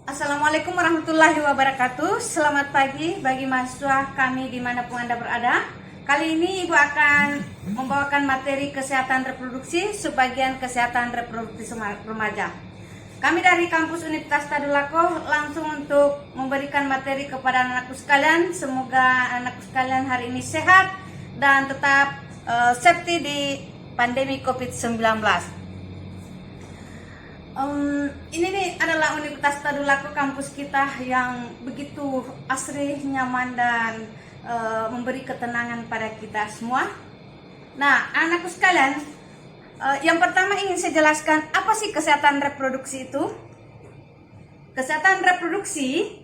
Assalamualaikum warahmatullahi wabarakatuh. Selamat pagi bagi mahasiswa kami dimanapun Anda berada. Kali ini Ibu akan membawakan materi kesehatan reproduksi, sebagian kesehatan reproduksi remaja. Kami dari kampus Universitas Tadulako langsung untuk memberikan materi kepada anakku sekalian. Semoga anakku sekalian hari ini sehat dan tetap safety di pandemi COVID-19. Ini nih adalah Universitas Tadulako, kampus kita yang begitu asri, nyaman dan memberi ketenangan pada kita semua. Nah, anakku sekalian, yang pertama ingin saya jelaskan apa sih kesehatan reproduksi itu. Kesehatan reproduksi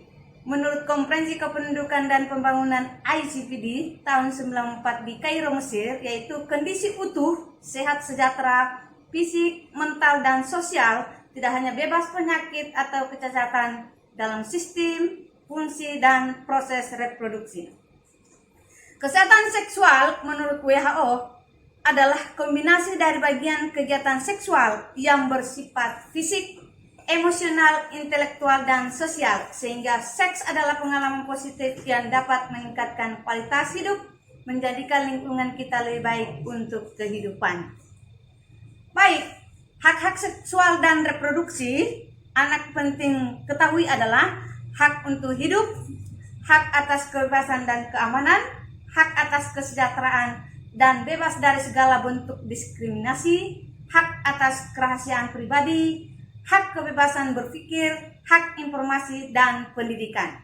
menurut Konferensi Kependudukan dan Pembangunan ICPD tahun 94 di Kairo, Mesir, yaitu kondisi utuh, sehat sejahtera, fisik, mental, dan sosial, tidak hanya bebas penyakit atau kecacatan dalam sistem, fungsi, dan proses reproduksi. Kesehatan seksual menurut WHO adalah kombinasi dari bagian kegiatan seksual yang bersifat fisik, emosional, intelektual, dan sosial, sehingga seks adalah pengalaman positif yang dapat meningkatkan kualitas hidup, menjadikan lingkungan kita lebih baik untuk kehidupan. Baik, hak-hak seksual dan reproduksi anak penting ketahui adalah hak untuk hidup, hak atas kebebasan dan keamanan, hak atas kesejahteraan dan bebas dari segala bentuk diskriminasi, hak atas kerahasiaan pribadi, hak kebebasan berpikir, hak informasi dan pendidikan,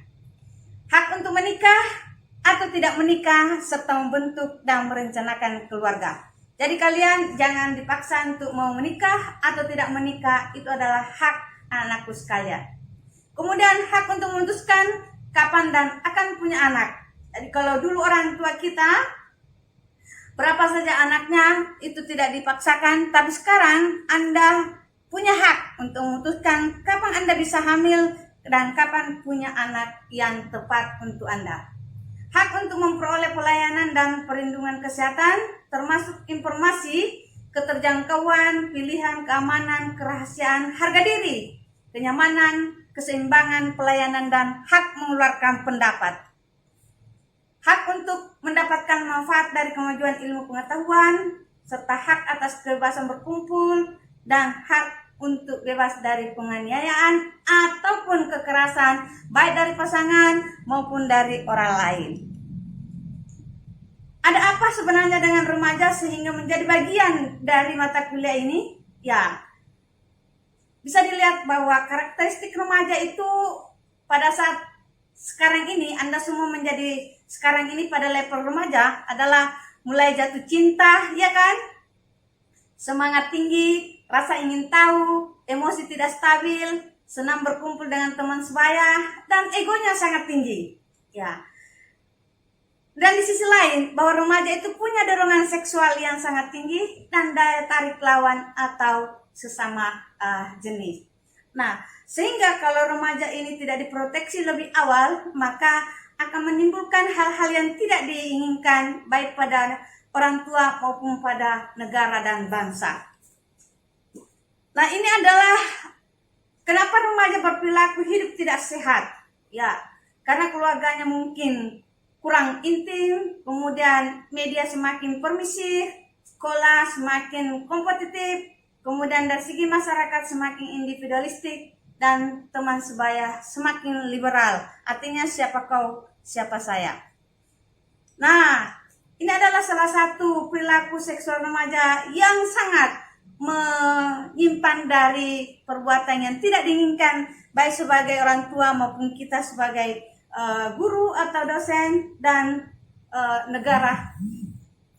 hak untuk menikah atau tidak menikah serta membentuk dan merencanakan keluarga. Jadi kalian jangan dipaksa untuk mau menikah atau tidak menikah, itu adalah hak anakku sekalian. Kemudian hak untuk memutuskan kapan dan akan punya anak. Jadi kalau dulu orang tua kita berapa saja anaknya itu tidak dipaksakan, tapi sekarang Anda punya hak untuk memutuskan kapan Anda bisa hamil dan kapan punya anak yang tepat untuk Anda. Hak untuk memperoleh pelayanan dan perlindungan kesehatan, termasuk informasi, keterjangkauan, pilihan, keamanan, kerahasiaan, harga diri, kenyamanan, keseimbangan, pelayanan, dan hak mengeluarkan pendapat. Hak untuk mendapatkan manfaat dari kemajuan ilmu pengetahuan, serta hak atas kebebasan berkumpul, dan hak untuk bebas dari penganiayaan ataupun kekerasan, baik dari pasangan maupun dari orang lain. Ada apa sebenarnya dengan remaja sehingga menjadi bagian dari mata kuliah ini? Ya, bisa dilihat bahwa karakteristik remaja itu pada saat sekarang ini, Anda semua menjadi sekarang ini pada level remaja adalah mulai jatuh cinta, ya kan? Semangat tinggi, rasa ingin tahu, emosi tidak stabil, senang berkumpul dengan teman sebaya, dan egonya sangat tinggi. Ya. Dan di sisi lain, bahwa remaja itu punya dorongan seksual yang sangat tinggi dan daya tarik lawan atau sesama jenis. Nah, sehingga kalau remaja ini tidak diproteksi lebih awal, maka akan menimbulkan hal-hal yang tidak diinginkan baik pada orang tua maupun pada negara dan bangsa. Nah, ini adalah kenapa remaja berperilaku hidup tidak sehat. Ya, karena keluarganya mungkin kurang intim, kemudian media semakin permisif, sekolah semakin kompetitif, kemudian dari segi masyarakat semakin individualistik, dan teman sebaya semakin liberal. Artinya siapa kau, siapa saya. Nah, ini adalah salah satu perilaku seksual remaja yang sangat menyimpan dari perbuatan yang tidak diinginkan baik sebagai orang tua maupun kita sebagai guru atau dosen dan negara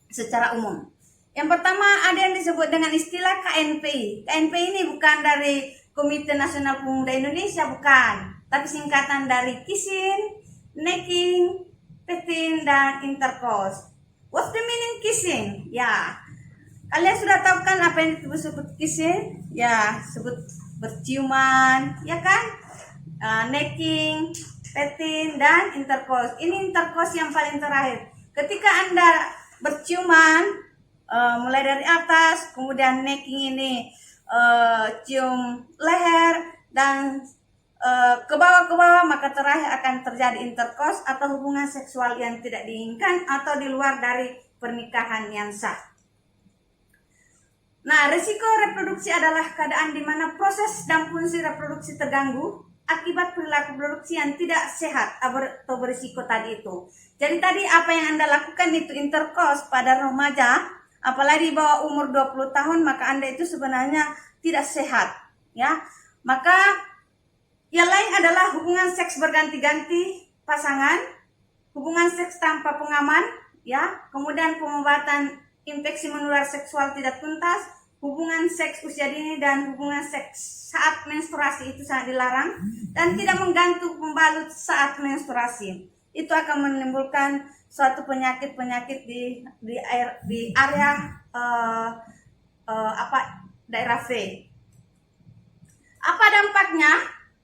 secara umum. Yang pertama ada yang disebut dengan istilah KNPI. KNPI ini bukan dari Komite Nasional Pemuda Indonesia, bukan, tapi singkatan dari kissing, necking, petting, dan intercourse. What's the meaning kissing? Ya, kalian sudah tahu kan apa yang disebut kissing? Ya, sebut berciuman, ya kan? Necking, petting, dan intercourse. Ini intercourse yang paling terakhir. Ketika Anda berciuman, mulai dari atas, kemudian necking ini cium leher dan ke bawah maka terakhir akan terjadi intercourse atau hubungan seksual yang tidak diinginkan atau di luar dari pernikahan yang sah. Nah, risiko reproduksi adalah keadaan di mana proses dan fungsi reproduksi terganggu akibat perilaku reproduksi yang tidak sehat atau berisiko tadi itu. Jadi tadi apa yang Anda lakukan itu intercourse pada remaja, apalagi di bawah umur 20 tahun, maka Anda itu sebenarnya tidak sehat, ya. Maka yang lain adalah hubungan seks berganti-ganti pasangan, hubungan seks tanpa pengaman, ya, kemudian pengobatan infeksi menular seksual tidak tuntas, hubungan seks usia dini dan hubungan seks saat menstruasi itu sangat dilarang, dan tidak menggantung pembalut saat menstruasi. Itu akan menimbulkan suatu penyakit-penyakit di area daerah V. Apa dampaknya,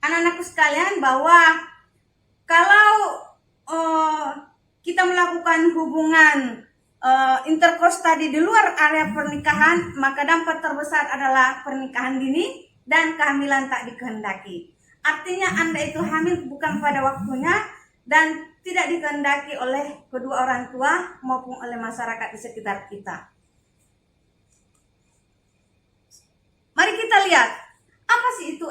anak-anakku sekalian, bahwa kalau kita melakukan hubungan intercourse tadi di luar area pernikahan, maka dampak terbesar adalah pernikahan dini dan kehamilan tak dikehendaki. Artinya Anda itu hamil bukan pada waktunya dan tidak dikehendaki oleh kedua orang tua maupun oleh masyarakat di sekitar kita. Mari kita lihat, apa sih itu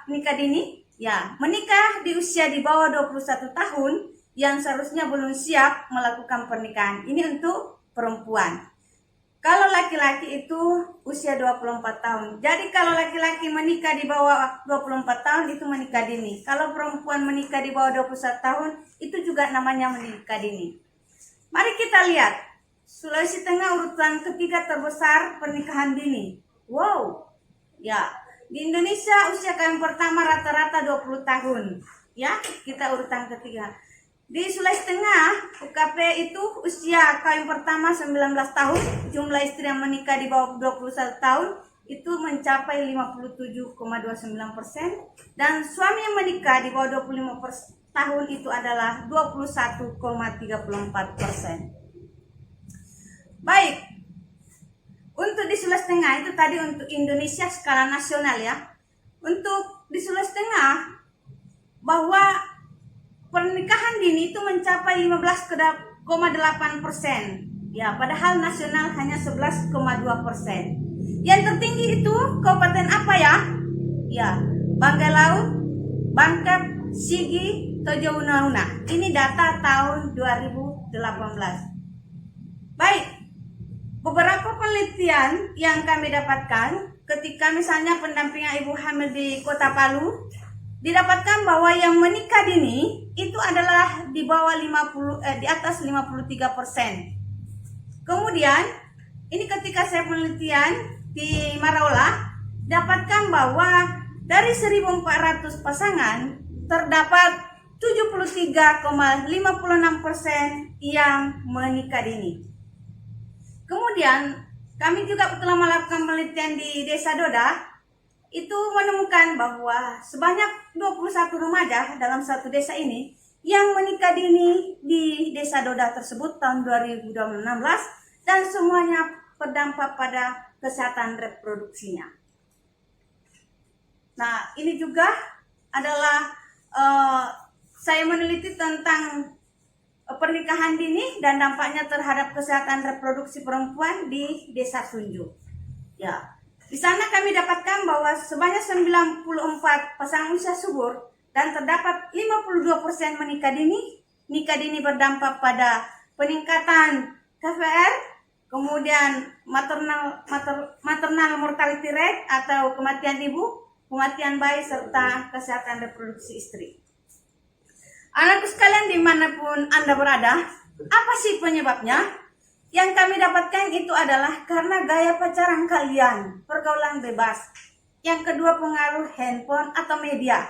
nikah dini? Ya, menikah di usia di bawah 21 tahun yang seharusnya belum siap melakukan pernikahan. Ini untuk perempuan. Kalau laki-laki itu usia 24 tahun. Jadi kalau laki-laki menikah di bawah 24 tahun itu menikah dini. Kalau perempuan menikah di bawah 21 tahun itu juga namanya menikah dini. Mari kita lihat. Sulawesi Tengah urutan ketiga terbesar pernikahan dini. Wow. Ya, di Indonesia usia kawin pertama rata-rata 20 tahun. Ya, kita urutan ketiga. Di Sulawesi Tengah, UKP itu usia kawin pertama 19 tahun, jumlah istri yang menikah di bawah 21 tahun itu mencapai 57,29%, dan suami yang menikah di bawah 25 tahun itu adalah 21,34%. Baik, untuk di Sulawesi Tengah itu tadi untuk Indonesia skala nasional ya. Untuk di Sulawesi Tengah, bahwa pernikahan dini itu mencapai 15,8%. Ya, padahal nasional hanya 11,2%. Yang tertinggi itu kabupaten apa ya? Ya, Banggai Laut, Bangkep, Sigi, Tojo Una-Una. Ini data tahun 2018. Baik, beberapa penelitian yang kami dapatkan ketika misalnya pendampingan ibu hamil di Kota Palu, didapatkan bahwa yang menikah dini itu adalah di bawah di atas 53%. Kemudian ini ketika saya penelitian di Maraola, dapatkan bahwa dari 1.400 pasangan terdapat 73,56% yang menikah dini. Kemudian kami juga telah melakukan penelitian di Desa Doda, itu menemukan bahwa sebanyak 21 remaja dalam satu desa ini yang menikah dini di Desa Doda tersebut tahun 2016, dan semuanya berdampak pada kesehatan reproduksinya. Nah, ini juga adalah saya meneliti tentang pernikahan dini dan dampaknya terhadap kesehatan reproduksi perempuan di Desa Sunju. Ya. Di sana kami dapatkan bahwa sebanyak 94 pasangan usia subur dan terdapat 52% menikah dini. Nikah dini berdampak pada peningkatan KVR, kemudian maternal mortality rate atau kematian ibu, kematian bayi, serta kesehatan reproduksi istri. Anakku sekalian dimanapun Anda berada, apa sih penyebabnya? Yang kami dapatkan itu adalah karena gaya pacaran kalian, pergaulan bebas. Yang kedua, pengaruh handphone atau media.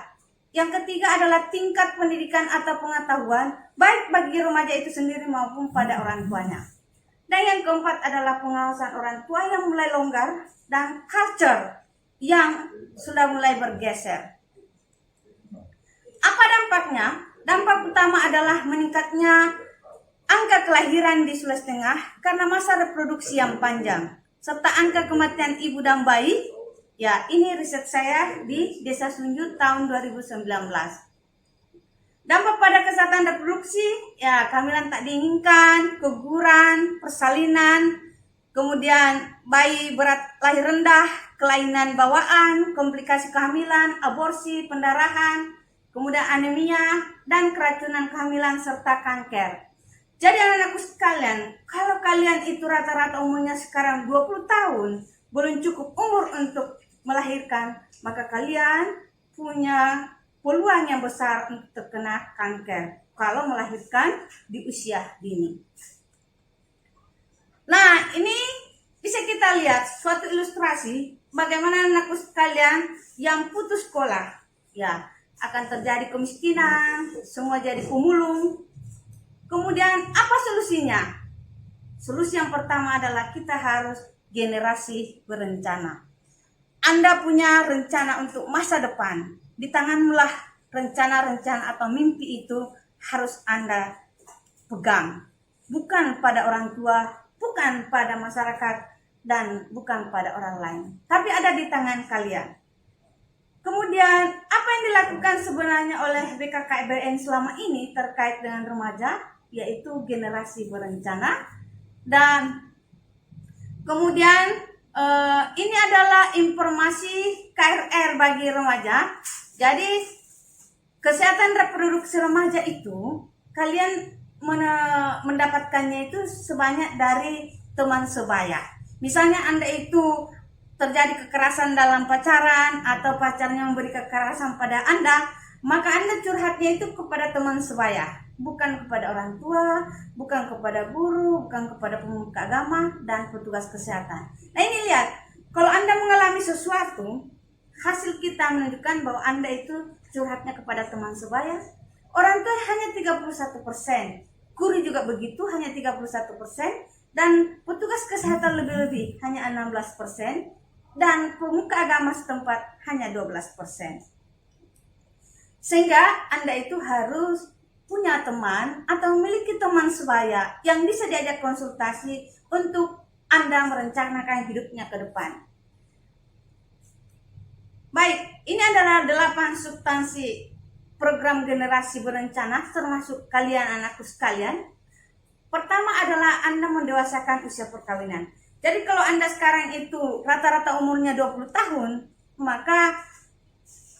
Yang ketiga adalah tingkat pendidikan atau pengetahuan, baik bagi remaja itu sendiri maupun pada orang tuanya. Dan yang keempat adalah pengawasan orang tua yang mulai longgar dan culture yang sudah mulai bergeser. Apa dampaknya? Dampak utama adalah meningkatnya angka kelahiran di Sulawesi Tengah karena masa reproduksi yang panjang, serta angka kematian ibu dan bayi Ya, ini riset saya di Desa Sunjut tahun 2019. Dampak pada kesehatan reproduksi, ya kehamilan tak diinginkan, keguguran, persalinan, kemudian bayi berat lahir rendah, kelainan bawaan, komplikasi kehamilan, aborsi, pendarahan, kemudian anemia, dan keracunan kehamilan serta kanker. Jadi anak-anakku sekalian, kalau kalian itu rata-rata umurnya sekarang 20 tahun, belum cukup umur untuk melahirkan, maka kalian punya peluang yang besar untuk terkena kanker kalau melahirkan di usia dini. Nah, ini bisa kita lihat suatu ilustrasi bagaimana anakku sekalian yang putus sekolah, ya akan terjadi kemiskinan, semua jadi pemulung. Kemudian apa solusinya? Solusi yang pertama adalah kita harus generasi berencana. Anda punya rencana untuk masa depan. Di tanganmulah rencana-rencana atau mimpi itu harus Anda pegang. Bukan pada orang tua, bukan pada masyarakat, dan bukan pada orang lain. Tapi ada di tangan kalian. Kemudian, apa yang dilakukan sebenarnya oleh BKKBN selama ini terkait dengan remaja, yaitu generasi berencana. Dan kemudian ini adalah informasi KRR bagi remaja. Jadi kesehatan reproduksi remaja itu kalian mendapatkannya itu sebanyak dari teman sebaya. Misalnya Anda itu terjadi kekerasan dalam pacaran atau pacarnya memberi kekerasan pada Anda, maka Anda curhatnya itu kepada teman sebaya, bukan kepada orang tua, bukan kepada guru, bukan kepada pemuka agama dan petugas kesehatan. Nah ini lihat, kalau Anda mengalami sesuatu, hasil kita menunjukkan bahwa Anda itu curhatnya kepada teman sebaya. Orang tua hanya 31%, guru juga begitu hanya 31%, dan petugas kesehatan lebih-lebih hanya 16%, dan pemuka agama setempat hanya 12%. Sehingga Anda itu harus punya teman atau memiliki teman sebaya yang bisa diajak konsultasi untuk Anda merencanakan hidupnya ke depan. Baik, ini adalah 8 substansi program generasi berencana termasuk kalian anakku sekalian. Pertama adalah Anda mendewasakan usia perkawinan. Jadi kalau Anda sekarang itu rata-rata umurnya 20 tahun, maka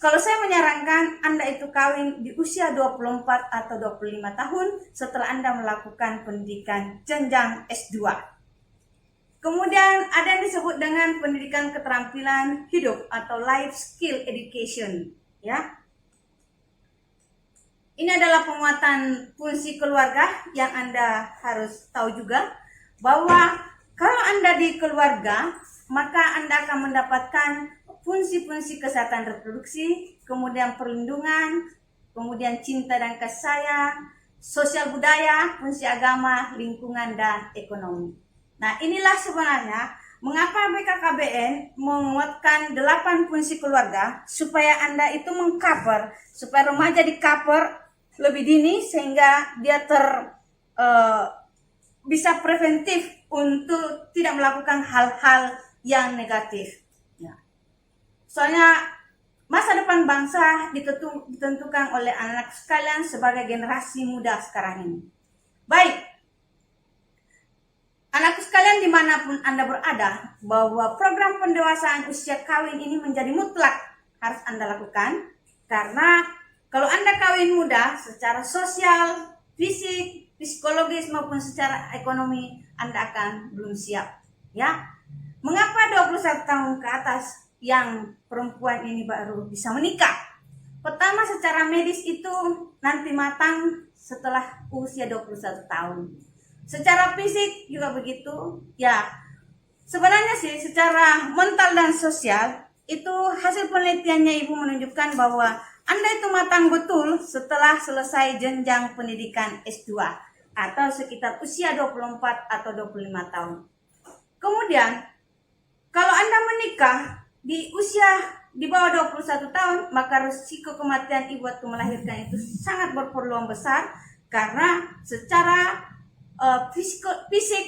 kalau saya menyarankan Anda itu kawin di usia 24 atau 25 tahun setelah Anda melakukan pendidikan jenjang S2. Kemudian ada yang disebut dengan pendidikan keterampilan hidup atau life skill education, ya. Ini adalah penguatan fungsi keluarga yang Anda harus tahu juga bahwa kalau Anda di keluarga, maka Anda akan mendapatkan fungsi-fungsi kesehatan reproduksi, kemudian perlindungan, kemudian cinta dan kasih sayang, sosial budaya, fungsi agama, lingkungan, dan ekonomi. Nah, inilah sebenarnya mengapa BKKBN menguatkan 8 fungsi keluarga supaya Anda itu mengcover, supaya remaja di cover lebih dini sehingga dia bisa preventif untuk tidak melakukan hal-hal yang negatif. Ya. Soalnya masa depan bangsa ditentukan oleh anak sekalian sebagai generasi muda sekarang ini. Baik. Anakku sekalian dimanapun Anda berada, bahwa program pendewasaan usia kawin ini menjadi mutlak harus Anda lakukan. Karena kalau Anda kawin muda secara sosial, fisik, psikologis maupun secara ekonomi, Anda akan belum siap. Ya, mengapa 21 tahun ke atas yang perempuan ini baru bisa menikah? Pertama, secara medis itu nanti matang setelah usia 21 tahun. Secara fisik juga begitu. Ya, sebenarnya sih secara mental dan sosial itu hasil penelitiannya Ibu menunjukkan bahwa Anda itu matang betul setelah selesai jenjang pendidikan S2 atau sekitar usia 24 atau 25 tahun. Kemudian, kalau Anda menikah di usia di bawah 21 tahun, maka risiko kematian ibu waktu melahirkan itu sangat berpeluang besar karena secara fisik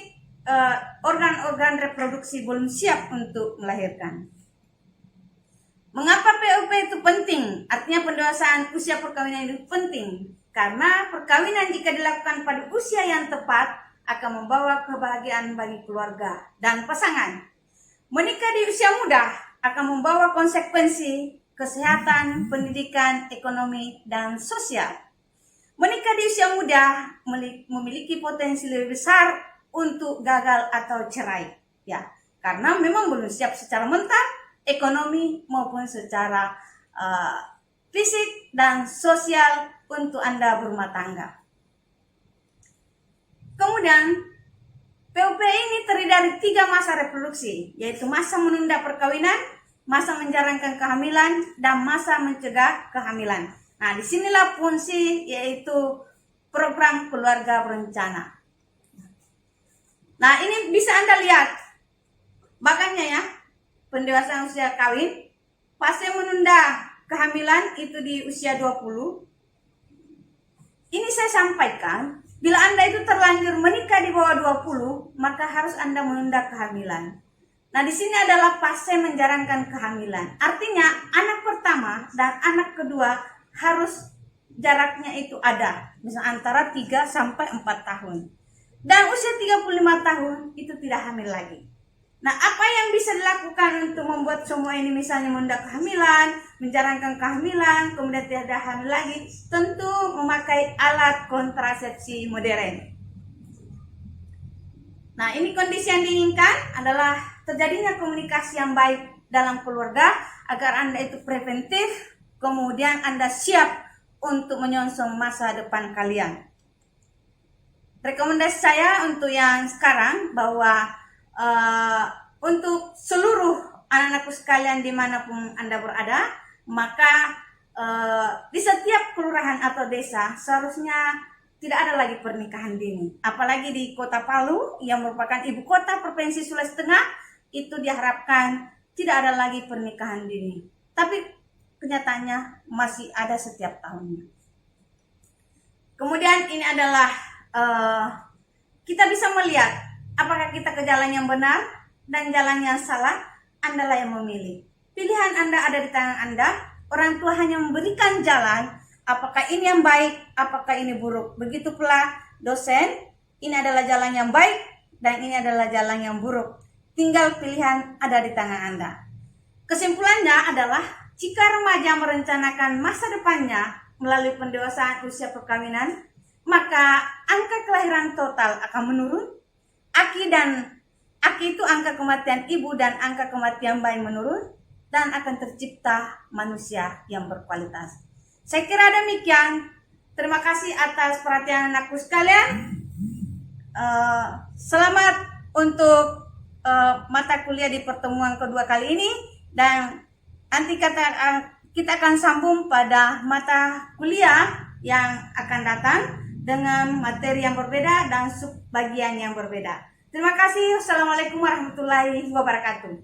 organ-organ reproduksi belum siap untuk melahirkan. Mengapa PUP itu penting? Artinya pendewasaan usia perkawinan itu penting. Karena perkawinan jika dilakukan pada usia yang tepat akan membawa kebahagiaan bagi keluarga dan pasangan. Menikah di usia muda akan membawa konsekuensi kesehatan, pendidikan, ekonomi, dan sosial. Menikah di usia muda memiliki potensi lebih besar untuk gagal atau cerai. Ya, karena memang belum siap secara mental, ekonomi maupun secara fisik dan sosial untuk Anda berumah tangga. Kemudian PUP ini terdiri dari 3 masa reproduksi, yaitu masa menunda perkawinan, masa menjalankan kehamilan, dan masa mencegah kehamilan. Nah, disinilah fungsi yaitu program keluarga berencana. Nah, ini bisa Anda lihat. Makanya ya, pendewasaan usia kawin, fase menunda kehamilan itu di usia 20. Ini saya sampaikan, bila Anda itu terlanjur menikah di bawah 20, maka harus Anda menunda kehamilan. Nah, di sini adalah fase menjalankan kehamilan. Artinya, anak pertama dan anak kedua harus jaraknya itu ada. Misalnya antara 3 sampai 4 tahun. Dan usia 35 tahun itu tidak hamil lagi. Nah, apa yang bisa dilakukan untuk membuat semua ini, misalnya menunda kehamilan, menjalankan kehamilan, kemudian tidak hamil lagi? Tentu memakai alat kontrasepsi modern. Nah, ini kondisi yang diinginkan adalah terjadinya komunikasi yang baik dalam keluarga agar Anda itu preventif, kemudian Anda siap untuk menyongsong masa depan kalian. Rekomendasi saya untuk yang sekarang bahwa untuk seluruh anak-anakku sekalian dimanapun Anda berada, maka di setiap kelurahan atau desa seharusnya tidak ada lagi pernikahan dini. Apalagi di Kota Palu yang merupakan ibu kota Provinsi Sulawesi Tengah, itu diharapkan tidak ada lagi pernikahan dini. Tapi kenyataannya masih ada setiap tahunnya. Kemudian ini adalah kita bisa melihat apakah kita ke jalan yang benar dan jalan yang salah, Anda lah yang memilih. Pilihan Anda ada di tangan Anda. Orang tua hanya memberikan jalan, apakah ini yang baik, apakah ini buruk. Begitu pula dosen, ini adalah jalan yang baik dan ini adalah jalan yang buruk. Tinggal pilihan ada di tangan Anda. Kesimpulannya adalah, jika remaja merencanakan masa depannya melalui pendewasaan usia perkawinan, maka angka kelahiran total akan menurun. Aki itu angka kematian ibu dan angka kematian bayi menurun, dan akan tercipta manusia yang berkualitas. Saya kira demikian. Terima kasih atas perhatian anakku sekalian. Selamat untuk mata kuliah di pertemuan kedua kali ini, dan nanti kita akan sambung pada mata kuliah yang akan datang dengan materi yang berbeda dan subbagian yang berbeda. Terima kasih. Wassalamualaikum warahmatullahi wabarakatuh.